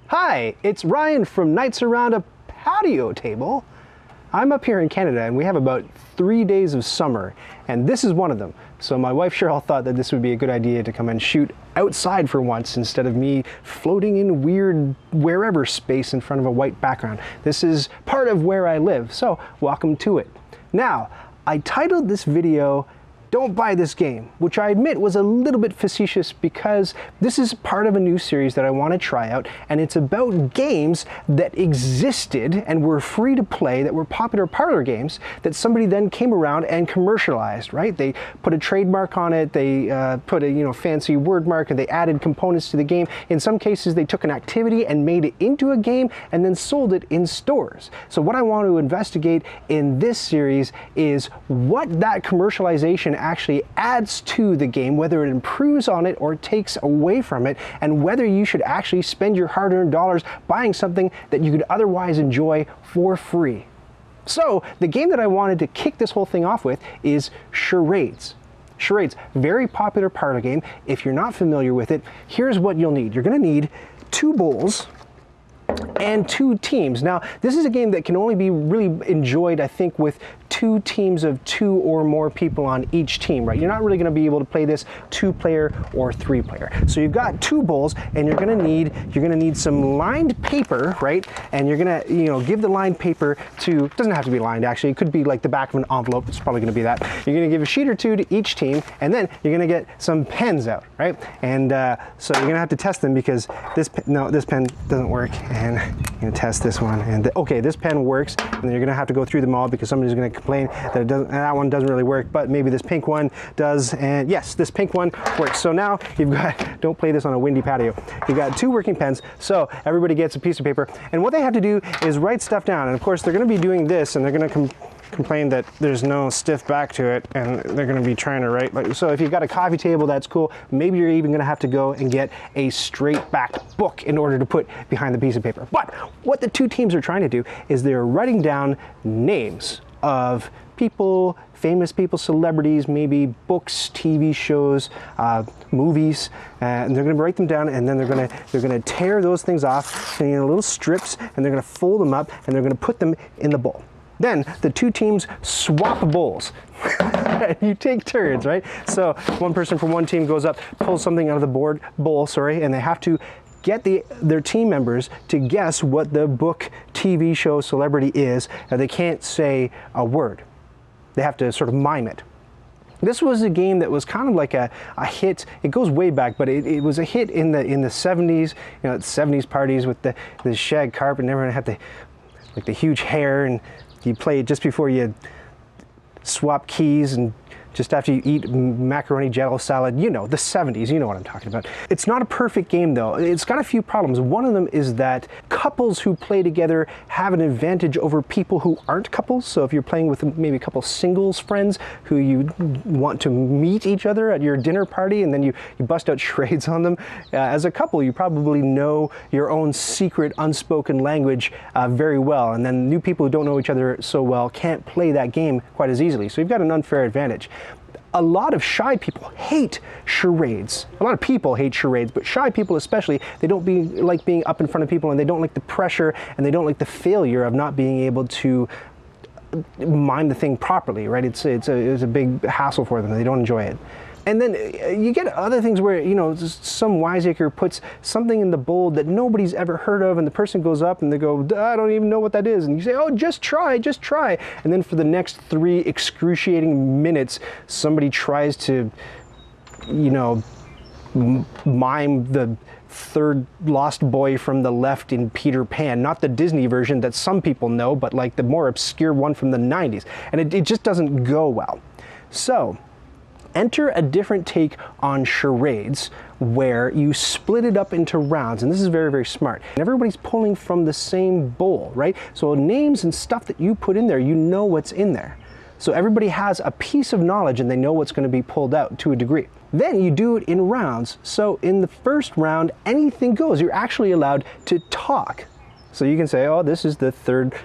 Hi, it's Ryan from Nights Around a Patio Table. I'm up here in Canada and we have about 3 days of summer, and this is one of them. So my wife Cheryl thought that this would be a good idea to come and shoot outside for once instead of me floating in weird wherever space in front of a white background. This is part of where I live, so welcome to it. Now, I titled this video "Don't Buy This Game," which I admit was a little bit facetious because this is part of a new series that I want to try out, and it's about games that existed and were free to play, that were popular parlor games that somebody then came around and commercialized, right? They put a trademark on it, they put a fancy word mark, and they added components to the game. In some cases, they took an activity and made it into a game and then sold it in stores. So what I want to investigate in this series is what that commercialization actually adds to the game, whether it improves on it or takes away from it, and whether you should actually spend your hard-earned dollars buying something that you could otherwise enjoy for free. So the game that I wanted to kick this whole thing off with is Charades. Charades, very popular parlor game. If you're not familiar with it, here's what you'll need. You're going to need 2 bowls and 2 teams. Now, this is a game that can only be really enjoyed, I think, with 2 teams of 2 or more people on each team, right? You're not really going to be able to play this 2-player or 3-player. So you've got 2 bowls, and you're going to need some lined paper, right? And you're going to, give the lined paper to, it doesn't have to be lined actually, it could be like the back of an envelope. It's probably going to be that. You're going to give a sheet or 2 to each team, and then you're going to get some pens out, right? And so you're going to have to test them because this pen doesn't work, and I'm going to test this one. And okay, this pen works, and then you're going to have to go through them all because somebody's going to complain that it doesn't, that one doesn't really work, but maybe this pink one does, and yes, this pink one works. So now you've got, don't play this on a windy patio, you've got 2 working pens, so everybody gets a piece of paper, and what they have to do is write stuff down. And of course they're going to be doing this, and they're going to complain that there's no stiff back to it, and they're going to be trying to write like so. If you've got a coffee table, that's cool. Maybe you're even going to have to go and get a straight back book in order to put behind the piece of paper. But what the 2 teams are trying to do is they're writing down names of people, famous people, celebrities, maybe books, TV shows, movies, and they're going to write them down, and then they're going to tear those things off in little strips, and they're going to fold them up, and they're going to put them in the bowl. Then the 2 teams swap bowls. You take turns, right? So one person from one team goes up, pulls something out of the bowl, and they have to get their team members to guess what the book, TV show, celebrity is, and they can't say a word. They have to sort of mime it. This was a game that was kind of like a hit. It goes way back, but it was a hit in the 70s, 70s parties with the shag carpet, and everyone had the huge hair, and you play it just before you swap keys and just after you eat macaroni jello salad. The 70s, you know what I'm talking about. It's not a perfect game though. It's got a few problems. One of them is that couples who play together have an advantage over people who aren't couples. So if you're playing with maybe a couple singles friends who you want to meet each other at your dinner party, and then you bust out charades on them, as a couple you probably know your own secret unspoken language very well, and then new people who don't know each other so well can't play that game quite as easily. So you've got an unfair advantage. A lot of shy people hate charades. A lot of people hate charades, but shy people especially, they don't like being up in front of people, and they don't like the pressure, and they don't like the failure of not being able to mime the thing properly, right? It's a big hassle for them. They don't enjoy it. And then you get other things where, some wiseacre puts something in the bowl that nobody's ever heard of, and the person goes up and they go, I don't even know what that is. And you say, oh, just try. And then for the next 3 excruciating minutes, somebody tries to, mime the 3rd lost boy from the left in Peter Pan. Not the Disney version that some people know, but like the more obscure one from the 90s. And it just doesn't go well. So enter a different take on charades where you split it up into rounds, and this is very, very smart. And everybody's pulling from the same bowl, right? So names and stuff that you put in there, you know what's in there. So everybody has a piece of knowledge, and they know what's going to be pulled out to a degree. Then you do it in rounds. So in the first round, anything goes. You're actually allowed to talk. So you can say, oh, this is the 3rd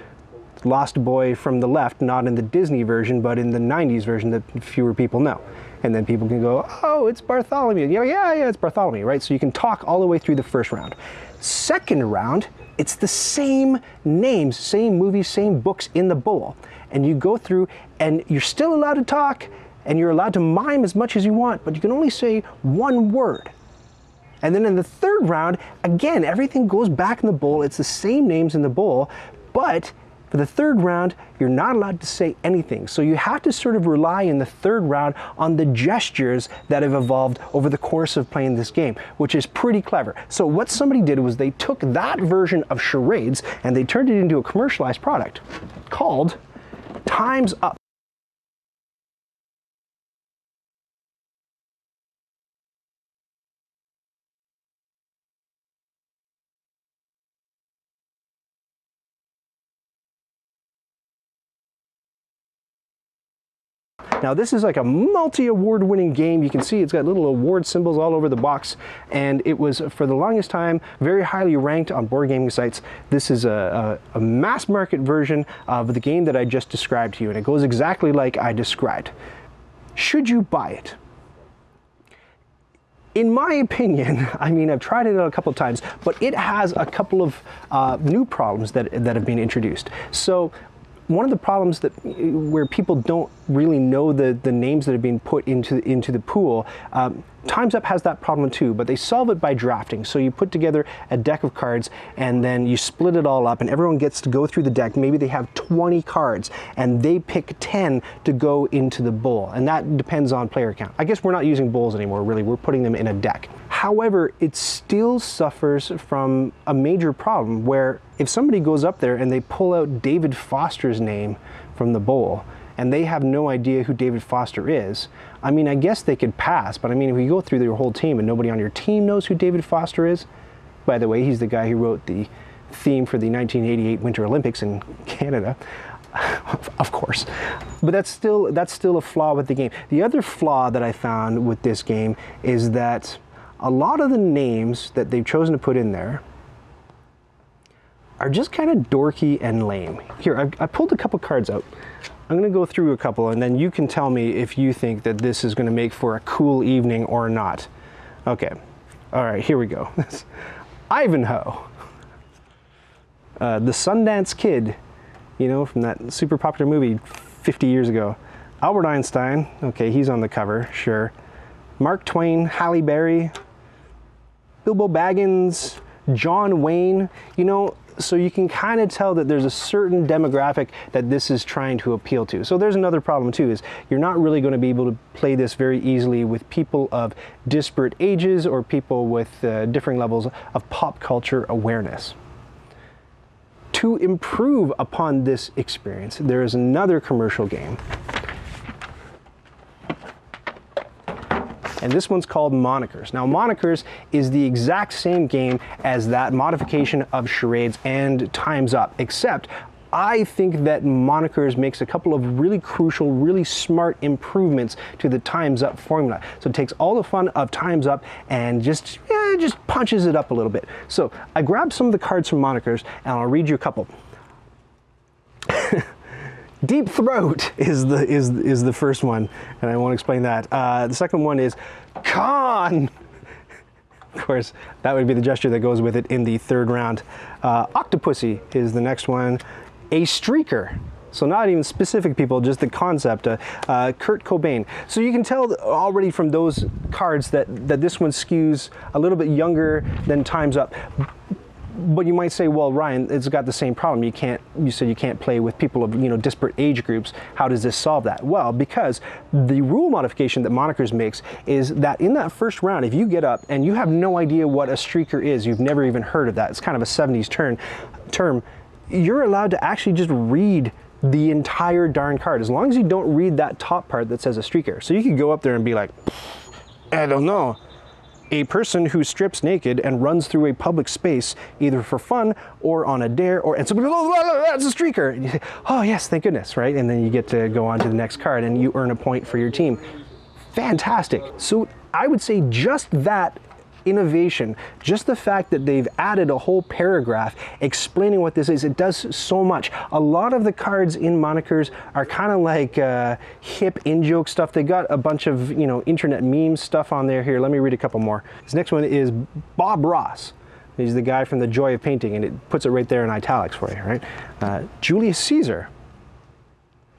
Lost Boy from the left, not in the Disney version, but in the 90s version that fewer people know. And then people can go, oh, it's Bartholomew. Yeah, it's Bartholomew, right? So you can talk all the way through the first round. Second round, it's the same names, same movies, same books in the bowl. And you go through and you're still allowed to talk and you're allowed to mime as much as you want, but you can only say one word. And then in the third round, again, everything goes back in the bowl. It's the same names in the bowl, but for the third round, you're not allowed to say anything. So you have to sort of rely in the third round on the gestures that have evolved over the course of playing this game, which is pretty clever. So what somebody did was they took that version of Charades and they turned it into a commercialized product called Time's Up. Now this is like a multi-award winning game. You can see it's got little award symbols all over the box, and it was for the longest time very highly ranked on board gaming sites. This is a mass market version of the game that I just described to you, and it goes exactly like I described. Should you buy it? In my opinion, I mean, I've tried it out a couple of times, but it has a couple of new problems that have been introduced. So one of the problems where people don't really know the names that have been put into the pool, Time's Up has that problem too, but they solve it by drafting. So you put together a deck of cards and then you split it all up and everyone gets to go through the deck. Maybe they have 20 cards and they pick 10 to go into the bowl, and that depends on player count. I guess we're not using bowls anymore, really. We're putting them in a deck. However, it still suffers from a major problem where if somebody goes up there and they pull out David Foster's name from the bowl and they have no idea who David Foster is, I mean, I guess they could pass, but I mean, if you go through your whole team and nobody on your team knows who David Foster is, by the way, he's the guy who wrote the theme for the 1988 Winter Olympics in Canada, of course. But that's still a flaw with the game. The other flaw that I found with this game is that a lot of the names that they've chosen to put in there are just kind of dorky and lame. Here, I pulled a couple cards out. I'm going to go through a couple and then you can tell me if you think that this is going to make for a cool evening or not. Okay. All right, here we go. Ivanhoe. The Sundance Kid, you know, from that super popular movie 50 years ago. Albert Einstein. Okay, he's on the cover, sure. Mark Twain, Halle Berry, Bilbo Baggins, John Wayne, you know, so you can kind of tell that there's a certain demographic that this is trying to appeal to. So there's another problem too, is you're not really going to be able to play this very easily with people of disparate ages or people with differing levels of pop culture awareness. To improve upon this experience, there is another commercial game. And this one's called Monikers. Now, Monikers is the exact same game as that modification of Charades and Time's Up, except I think that Monikers makes a couple of really crucial, really smart improvements to the Time's Up formula. So it takes all the fun of Time's Up and just punches it up a little bit. So I grabbed some of the cards from Monikers and I'll read you a couple. Deep Throat is the first one, and I won't explain that. The second one is Con. Of course, that would be the gesture that goes with it in the third round. Octopussy is the next one. A Streaker. So not even specific people, just the concept. Kurt Cobain. So you can tell already from those cards that this one skews a little bit younger than Time's Up. But you might say, well, Ryan, it's got the same problem. You said you can't play with people of, you know, disparate age groups. How does this solve that? Well, because the rule modification that Monikers makes is that in that first round, if you get up and you have no idea what a streaker is, you've never even heard of that, it's kind of a 70s term, you're allowed to actually just read the entire darn card, as long as you don't read that top part that says a streaker. So you could go up there and be like, I don't know. A person who strips naked and runs through a public space, either for fun or on a dare, and somebody goes, oh, that's a streaker. And you say, oh yes, thank goodness, right? And then you get to go on to the next card and you earn a point for your team. Fantastic. So I would say just that innovation. Just the fact that they've added a whole paragraph explaining what this is, it does so much. A lot of the cards in Monikers are kind of like hip in-joke stuff. They got a bunch of, you know, internet meme stuff on there. Here, let me read a couple more. This next one is Bob Ross. He's the guy from The Joy of Painting, and it puts it right there in italics for you, right? Julius Caesar.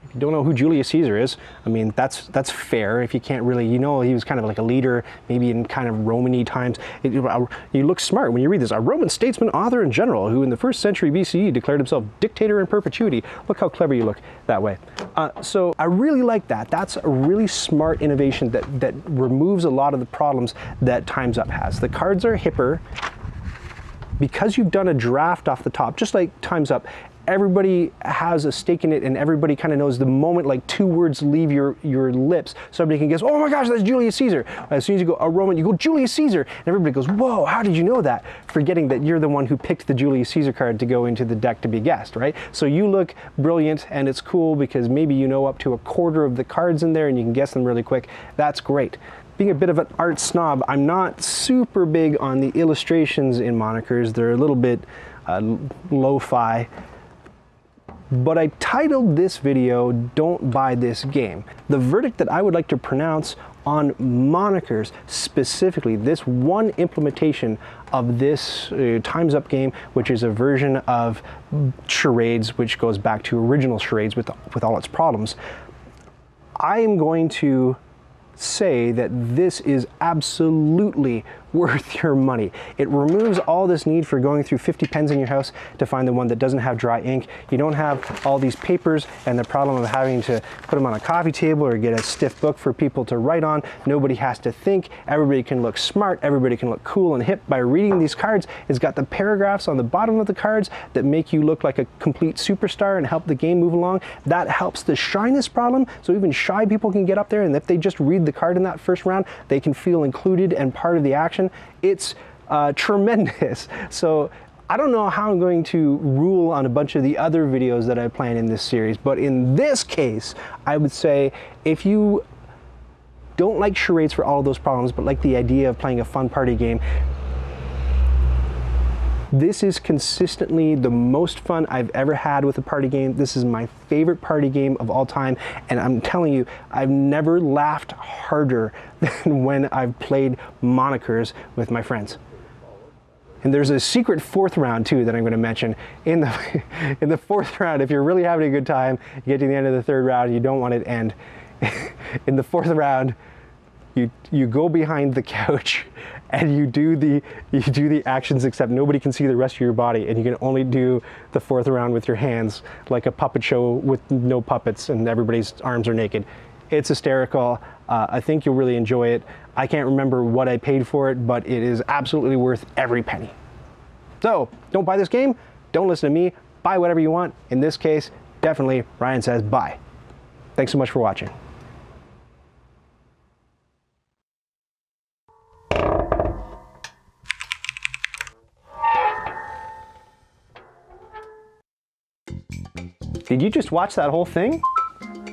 If you don't know who Julius Caesar is, I mean, that's fair. If you can't really, you know, he was kind of like a leader, maybe in kind of Roman-y times. You look smart when you read this. A Roman statesman, author, and general who in the 1st century BCE declared himself dictator in perpetuity. Look how clever you look that way. So I really like that. That's a really smart innovation that removes a lot of the problems that Time's Up has. The cards are hipper. Because you've done a draft off the top, just like Time's Up, everybody has a stake in it, and everybody kind of knows the moment like 2 words leave your lips, somebody can guess, oh my gosh, that's Julius Caesar. As soon as you go a Roman, you go Julius Caesar, and everybody goes, whoa, how did you know that? Forgetting that you're the one who picked the Julius Caesar card to go into the deck to be guessed, right? So you look brilliant, and it's cool because maybe you know up to a quarter of the cards in there and you can guess them really quick. That's great. Being a bit of an art snob, I'm not super big on the illustrations in Monikers. They're a little bit lo-fi. But I titled this video, Don't Buy This Game. The verdict that I would like to pronounce on Monikers, specifically this one implementation of this Time's Up game, which is a version of Charades, which goes back to original Charades with all its problems. I am going to say that this is absolutely worth your money. It removes all this need for going through 50 pens in your house to find the one that doesn't have dry ink. You don't have all these papers and the problem of having to put them on a coffee table or get a stiff book for people to write on. Nobody has to think. Everybody can look smart. Everybody can look cool and hip by reading these cards. It's got the paragraphs on the bottom of the cards that make you look like a complete superstar and help the game move along. That helps the shyness problem, so even shy people can get up there, and if they just read the card in that first round, they can feel included and part of the action. It's tremendous. So I don't know how I'm going to rule on a bunch of the other videos that I plan in this series, but in this case, I would say if you don't like charades for all of those problems, but like the idea of playing a fun party game, this is consistently the most fun I've ever had with a party game. This is my favorite party game of all time, and I'm telling you, I've never laughed harder than when I've played Monikers with my friends. And there's a secret 4th round too that I'm going to mention. In the 4th round, if you're really having a good time, you get to the end of the 3rd round, you don't want it to end. In the 4th round, you go behind the couch and you do the actions, except nobody can see the rest of your body, and you can only do the 4th round with your hands, like a puppet show with no puppets and everybody's arms are naked. It's hysterical. I think you'll really enjoy it. I can't remember what I paid for it, but it is absolutely worth every penny. So don't buy this game. Don't listen to me. Buy whatever you want. In this case, definitely Ryan says buy. Thanks so much for watching. Did you just watch that whole thing?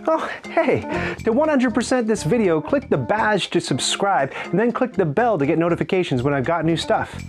Oh, hey, to 100% this video, click the badge to subscribe, and then click the bell to get notifications when I've got new stuff.